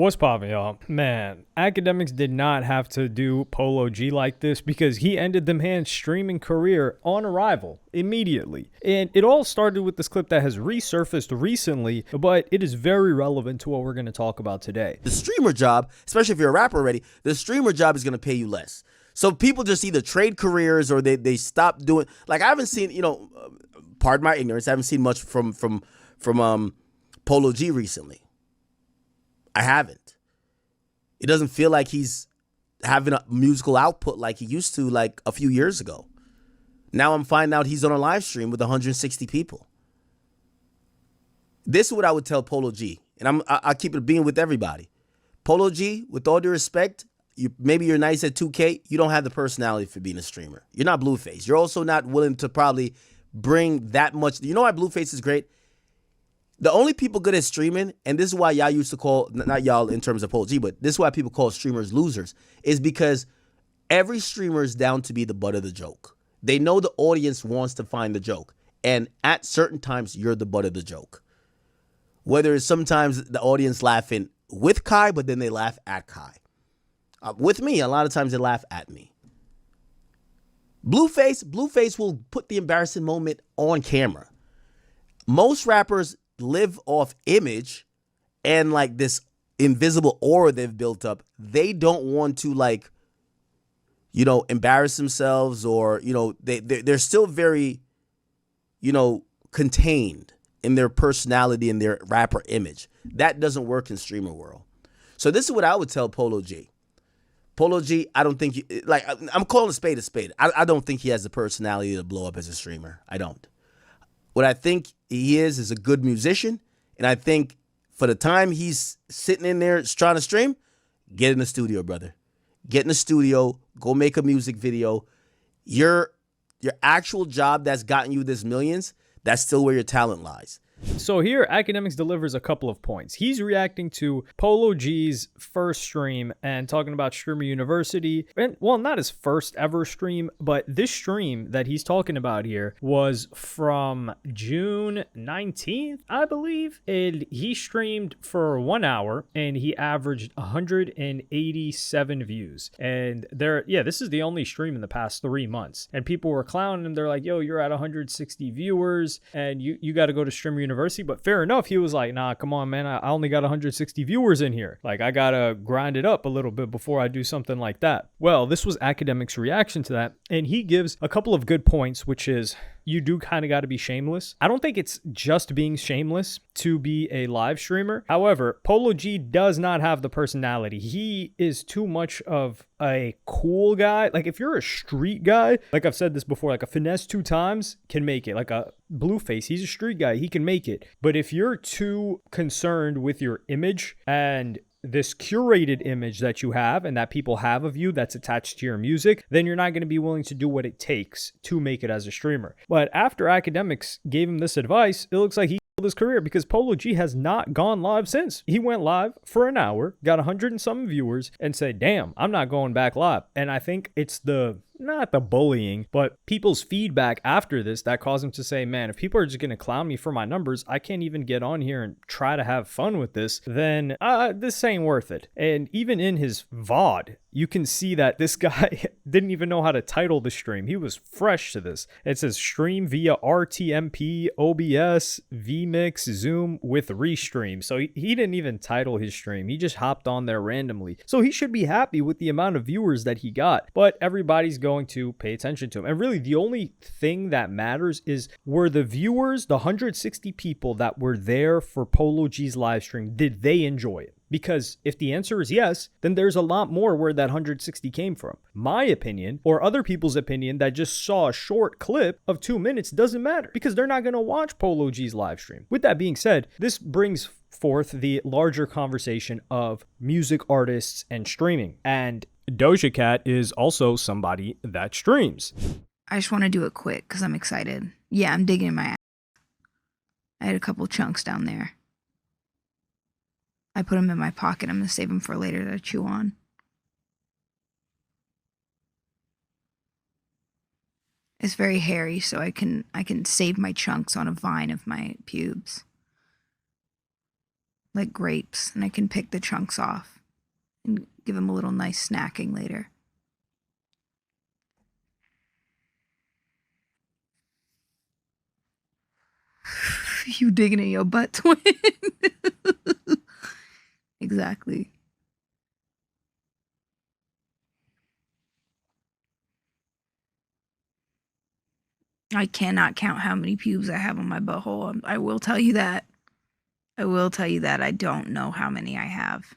What's poppin', y'all? Man, Akademiks did not have to do Polo G like this because he ended the man's streaming career on arrival immediately. And it all started with this clip that has resurfaced recently, but it is very relevant to what we're going to talk about today. The streamer job, especially if you're a rapper already, the streamer job is going to pay you less. So people just either trade careers or they stop doing. Like I haven't seen, pardon my ignorance, I haven't seen much from Polo G recently. I haven't. It doesn't feel like he's having a musical output like he used to like a few years ago. Now I'm finding out he's on a live stream with 160 people. This is what I would tell Polo G, and I keep it being with everybody. Polo G, with all due respect, maybe you're nice at 2K. You don't have the personality for being a streamer. You're not Blueface. You're also not willing to probably bring that much. You know why Blueface is great? The only people good at streaming, and this is why y'all used to call, not y'all in terms of Polo G, but this is why people call streamers losers, is because every streamer is down to be the butt of the joke. They know the audience wants to find the joke. And at certain times, you're the butt of the joke. Whether it's sometimes the audience laughing with Kai, but then they laugh at Kai. With me, a lot of times they laugh at me. Blueface will put the embarrassing moment on camera. Most rappers live off image and like this invisible aura they've built up. They don't want to embarrass themselves or, they're still very, contained in their personality and their rapper image. That doesn't work in streamer world. So this is what I would tell Polo G. Polo G, I don't think, I'm calling a spade a spade. I don't think he has the personality to blow up as a streamer. I don't. What I think he is a good musician, and I think for the time he's sitting in there trying to stream, get in the studio, brother. Get in the studio, go make a music video. Your actual job that's gotten you this millions, that's still where your talent lies. So here, Akademiks delivers a couple of points. He's reacting to Polo G's first stream and talking about Streamer University. And, well, not his first ever stream, but this stream that he's talking about here was from June 19th, I believe. And he streamed for 1 hour and he averaged 187 views. And this is the only stream in the past 3 months. And people were clowning him. They're like, yo, you're at 160 viewers and you got to go to Streamer University. But fair enough, he was like, nah, come on, man, I only got 160 viewers in here. Like, I gotta grind it up a little bit before I do something like that. Well, this was Akademiks' reaction to that, and he gives a couple of good points, which is you do kind of got to be shameless. I don't think it's just being shameless to be a live streamer. However, Polo G does not have the personality. He is too much of a cool guy. Like if you're a street guy, like I've said this before, like a finesse 2 times can make it. Like a Blueface, he's a street guy. He can make it. But if you're too concerned with your image and this curated image that you have and that people have of you that's attached to your music, then you're not going to be willing to do what it takes to make it as a streamer. But after Akademiks gave him this advice, it looks like he killed his career because Polo G has not gone live since. He went live for an hour, got 100 and some viewers, and said, damn, I'm not going back live. And I think it's not the bullying, but people's feedback after this that caused him to say, man, if people are just going to clown me for my numbers, I can't even get on here and try to have fun with this, then this ain't worth it. And even in his VOD, you can see that this guy didn't even know how to title the stream. He was fresh to this. It says stream via RTMP, OBS, vMix, Zoom with Restream. So he didn't even title his stream. He just hopped on there randomly. So he should be happy with the amount of viewers that he got, but everybody's going to pay attention to him. And really the only thing that matters is, were the viewers, the 160 people that were there for Polo G's live stream, did they enjoy it? Because if the answer is yes, then there's a lot more where that 160 came from. My opinion, or other people's opinion that just saw a short clip of 2 minutes, doesn't matter because they're not going to watch Polo G's live stream. With that being said, this brings forth the larger conversation of music artists and streaming. And Doja Cat is also somebody that streams. I just want to do it quick because I'm excited. Yeah, I'm digging in my ass. I had a couple chunks down there. I put them in my pocket. I'm going to save them for later to chew on. It's very hairy, so I can save my chunks on a vine of my pubes. like grapes, and I can pick the chunks off and give them a little nice snacking later. You digging in your butt, twin? Exactly. I cannot count how many pubes I have on my butthole. I will tell you that. I will tell you that. I don't know how many I have.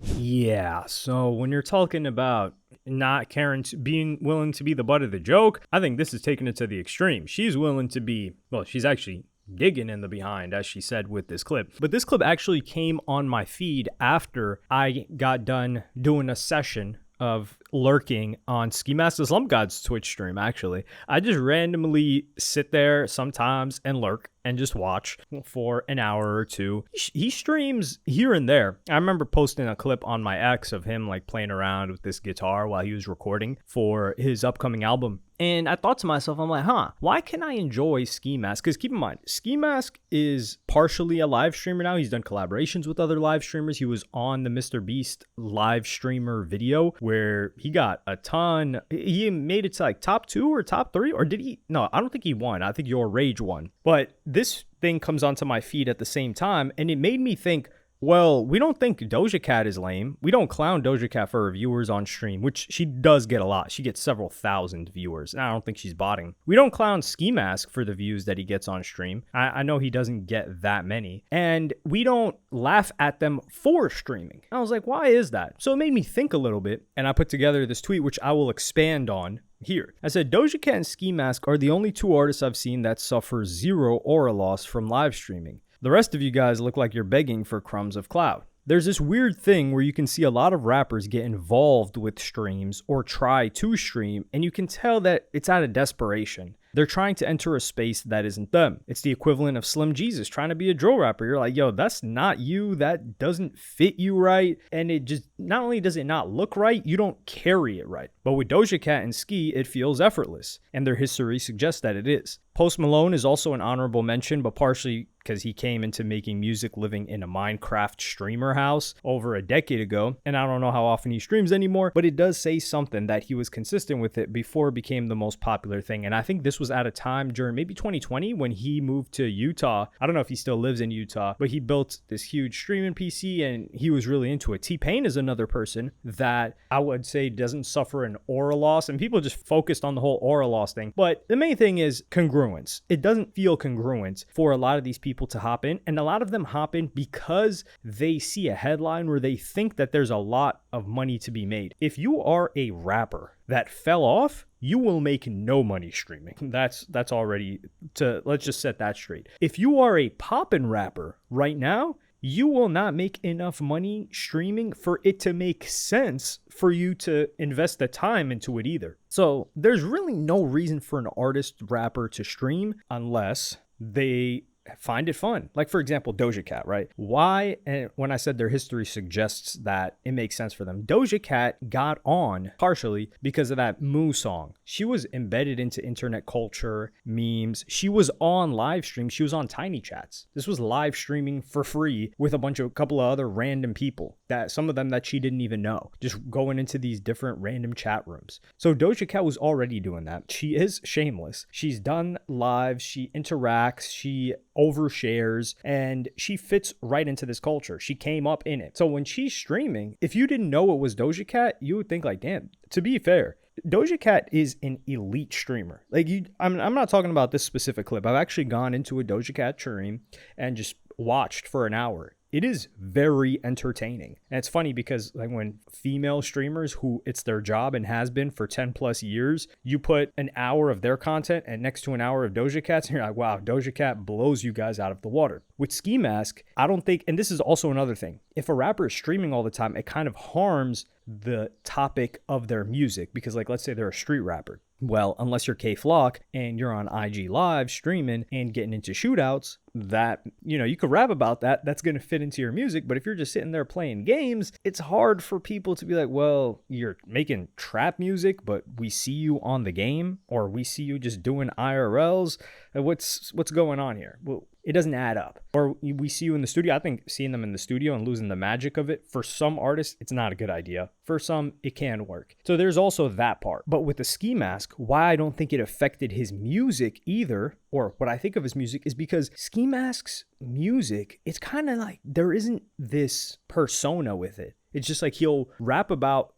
Yeah, so when you're talking about not caring, being willing to be the butt of the joke, I think this is taking it to the extreme. She's willing to be, well, she's actually digging in the behind, as she said with this clip. But this clip actually came on my feed after I got done doing a session of lurking on Ski Master Slump God's Twitch stream. Actually, I just randomly sit there sometimes and lurk and just watch for an hour or two. He streams here and there. I remember posting a clip on my ex of him like playing around with this guitar while he was recording for his upcoming album. And I thought to myself, I'm like, why can I enjoy Ski Mask? Because keep in mind, Ski Mask is partially a live streamer now. He's done collaborations with other live streamers. He was on the Mr. Beast live streamer video where he got a ton. He made it to like top 2 or top 3, or did he? No, I don't think he won. I think Your Rage won. But this thing comes onto my feed at the same time, and it made me think, well, we don't think Doja Cat is lame. We don't clown Doja Cat for her viewers on stream, which she does get a lot. She gets several thousand viewers, and I don't think she's botting. We don't clown Ski Mask for the views that he gets on stream. I know he doesn't get that many. And we don't laugh at them for streaming. I was like, why is that? So it made me think a little bit, and I put together this tweet, which I will expand on here. I said, Doja Cat and Ski Mask are the only 2 artists I've seen that suffer 0 aura loss from live streaming. The rest of you guys look like you're begging for crumbs of clout. There's this weird thing where you can see a lot of rappers get involved with streams or try to stream, and you can tell that it's out of desperation. They're trying to enter a space that isn't them. It's the equivalent of Slim Jesus trying to be a drill rapper. You're like, yo, that's not you. That doesn't fit you right. And it just, not only does it not look right, you don't carry it right. But with Doja Cat and Ski, it feels effortless. And their history suggests that it is. Post Malone is also an honorable mention, but partially because he came into making music living in a Minecraft streamer house over a decade ago. And I don't know how often he streams anymore, but it does say something that he was consistent with it before it became the most popular thing. And I think this was at a time during maybe 2020 when he moved to Utah. I don't know if he still lives in Utah, but he built this huge streaming PC and he was really into it. T-Pain is another person that I would say doesn't suffer an aura loss, and people just focused on the whole aura loss thing. But the main thing is congruence. It doesn't feel congruent for a lot of these people to hop in, and a lot of them hop in because they see a headline where they think that there's a lot of money to be made. If you are a rapper that fell off, you will make no money streaming. That's already, let's just set that straight. If you are a poppin' rapper right now, you will not make enough money streaming for it to make sense for you to invest the time into it either. So there's really no reason for an artist rapper to stream unless they find it fun. Like, for example, Doja Cat, right? Why? And when I said their history suggests that it makes sense for them, Doja Cat got on partially because of that Moo song. She was embedded into internet culture, memes. She was on live streams. She was on Tiny Chats. This was live streaming for free with a couple of other random people, that some of them that she didn't even know, just going into these different random chat rooms. So Doja Cat was already doing that. She is shameless. She's done live. She interacts. She overshares, and she fits right into this culture. She came up in it. So when she's streaming, if you didn't know it was Doja Cat, you would think like, damn, to be fair, Doja Cat is an elite streamer. Like, I'm not talking about this specific clip. I've actually gone into a Doja Cat stream and just watched for an hour. It is very entertaining. And it's funny because like when female streamers who it's their job and has been for 10 plus years, you put an hour of their content and next to an hour of Doja Cat's, and you're like, wow, Doja Cat blows you guys out of the water. With Ski Mask, I don't think, and this is also another thing, if a rapper is streaming all the time, it kind of harms the topic of their music, because like, let's say they're a street rapper. Well, unless you're K-Flock and you're on IG Live streaming and getting into shootouts, that, you could rap about that. That's going to fit into your music. But if you're just sitting there playing games, it's hard for people to be like, well, you're making trap music, but we see you on the game, or we see you just doing IRLs. What's going on here? Well, it doesn't add up. Or we see you in the studio. I think seeing them in the studio and losing the magic of it, for some artists, it's not a good idea. For some, it can work. So there's also that part. But with the ski mask, why I don't think it affected his music either, or what I think of his music, is because ski mask's music, it's kind of like there isn't this persona with it. It's just like he'll rap about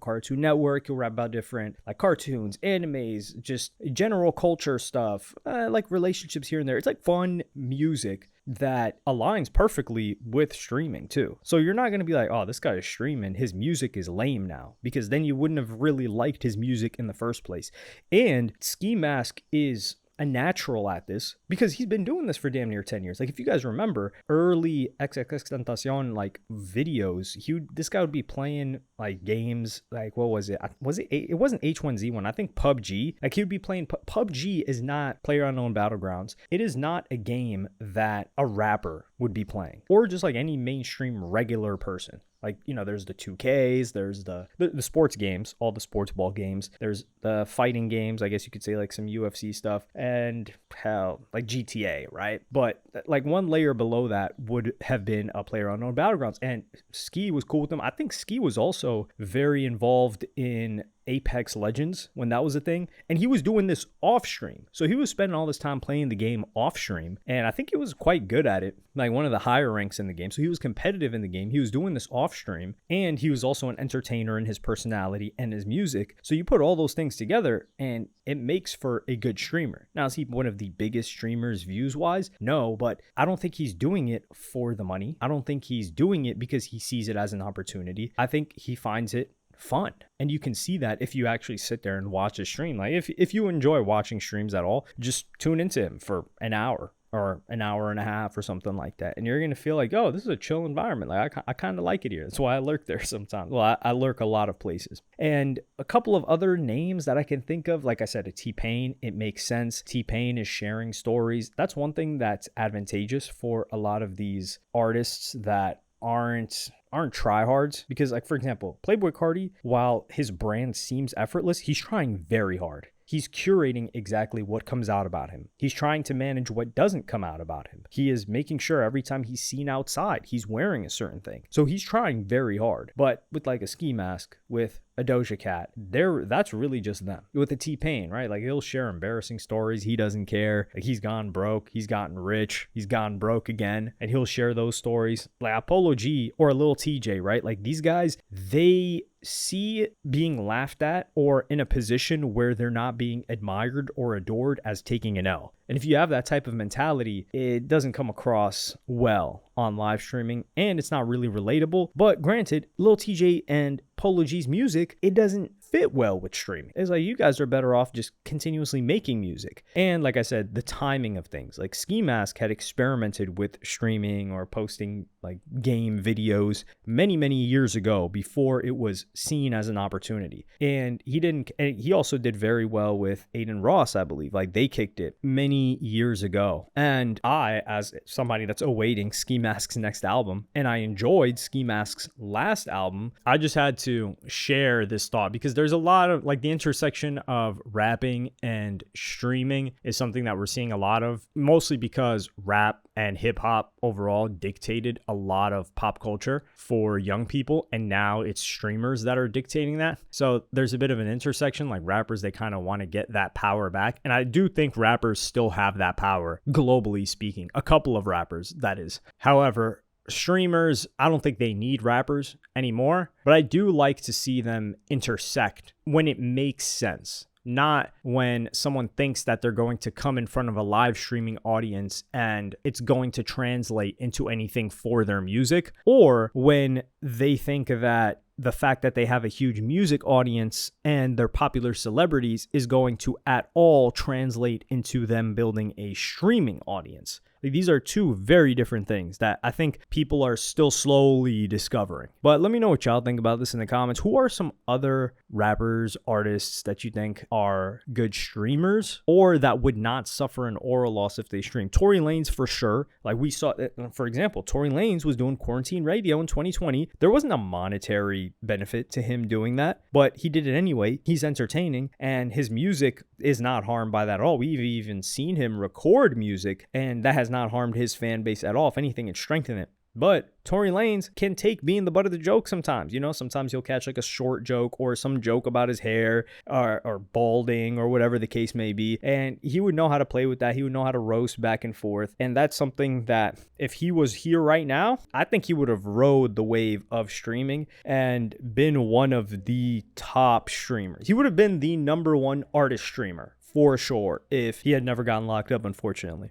Cartoon Network. He'll rap about different like cartoons, animes, just general culture stuff, like relationships here and there. It's like fun music that aligns perfectly with streaming too. So you're not going to be like, oh, this guy is streaming, his music is lame now, because then you wouldn't have really liked his music in the first place. And Ski Mask is a natural at this because he's been doing this for damn near 10 years. Like, if you guys remember early XXXTentacion like videos, this guy would be playing like games like, what was it? It wasn't H1Z1. I think PUBG. Like, he would be playing PUBG is not PlayerUnknown Battlegrounds. It is not a game that a rapper would be playing, or just like any mainstream regular person. Like, there's the 2Ks, there's the sports games, all the sports ball games. There's the fighting games, I guess you could say, like some UFC stuff, and hell, like GTA, right? But like one layer below that would have been a PlayerUnknown Battlegrounds, and Ski was cool with them. I think Ski was also very involved in Apex Legends when that was a thing, and he was doing this off stream. So he was spending all this time playing the game off stream, and I think he was quite good at it, like one of the higher ranks in the game. So he was competitive in the game. He was doing this off stream, and he was also an entertainer in his personality and his music. So you put all those things together, and it makes for a good streamer. Now, is he one of the biggest streamers views wise? No, but I don't think he's doing it for the money. I don't think he's doing it because he sees it as an opportunity. I think he finds it fun, and you can see that if you actually sit there and watch a stream. Like, if you enjoy watching streams at all, just tune into him for an hour or an hour and a half or something like that, and you're gonna feel like, oh, this is a chill environment. Like, I kind of like it here. That's why I lurk there sometimes. Well, I lurk a lot of places. And a couple of other names that I can think of, like I said, a T-Pain, it makes sense. T-Pain is sharing stories. That's one thing that's advantageous for a lot of these artists that aren't tryhards, because, like, for example, Playboi Carti, while his brand seems effortless, he's trying very hard. He's curating exactly what comes out about him. He's trying to manage what doesn't come out about him. He is making sure every time he's seen outside, he's wearing a certain thing. So he's trying very hard. But with like a Ski Mask, with a Doja Cat, that's really just them. With a T-Pain, right? Like, he'll share embarrassing stories. He doesn't care. Like, he's gone broke. He's gotten rich. He's gone broke again. And he'll share those stories. Like a Polo G or a Lil TJ, right? Like, these guys, they see being laughed at or in a position where they're not being admired or adored as taking an L. And if you have that type of mentality, it doesn't come across well on live streaming, and it's not really relatable. But granted, Lil TJ and Polo G's music, it doesn't fit well with streaming. It's like, you guys are better off just continuously making music. And like I said, the timing of things. Like, Ski Mask had experimented with streaming or posting like game videos many years ago, before it was seen as an opportunity. And he also did very well with Aiden Ross, I believe. Like, they kicked it many years ago. And I, as somebody that's awaiting Ski Mask's next album, and I enjoyed Ski Mask's last album, I just had to share this thought, because there's a lot of, like, the intersection of rapping and streaming is something that we're seeing a lot of, mostly because rap and hip hop overall dictated a lot of pop culture for young people, and now it's streamers that are dictating that. So there's a bit of an intersection. Like, rappers, they kind of want to get that power back, and I do think rappers still have that power, globally speaking. A couple of rappers, that is. However, streamers, I don't think they need rappers anymore, but I do like to see them intersect when it makes sense. Not when someone thinks that they're going to come in front of a live streaming audience and it's going to translate into anything for their music, or when they think that the fact that they have a huge music audience and they're popular celebrities is going to at all translate into them building a streaming audience. Like, these are two very different things that I think people are still slowly discovering. But let me know what y'all think about this in the comments. Who are some other rappers, artists that you think are good streamers or that would not suffer an aura loss if they stream? Tory Lanez for sure. Like, we saw, for example, Tory Lanez was doing quarantine radio in 2020. There wasn't a monetary benefit to him doing that, but he did it anyway. He's entertaining and his music is not harmed by that at all. We've even seen him record music and that has not harmed his fan base at all. If anything, it's strengthened it. But Tory Lanez can take being the butt of the joke sometimes. You know, sometimes he'll catch like a short joke or some joke about his hair or balding or whatever the case may be. And he would know how to play with that. He would know how to roast back and forth. And that's something that if he was here right now, I think he would have rode the wave of streaming and been one of the top streamers. He would have been the #1 artist streamer for sure if he had never gotten locked up, unfortunately.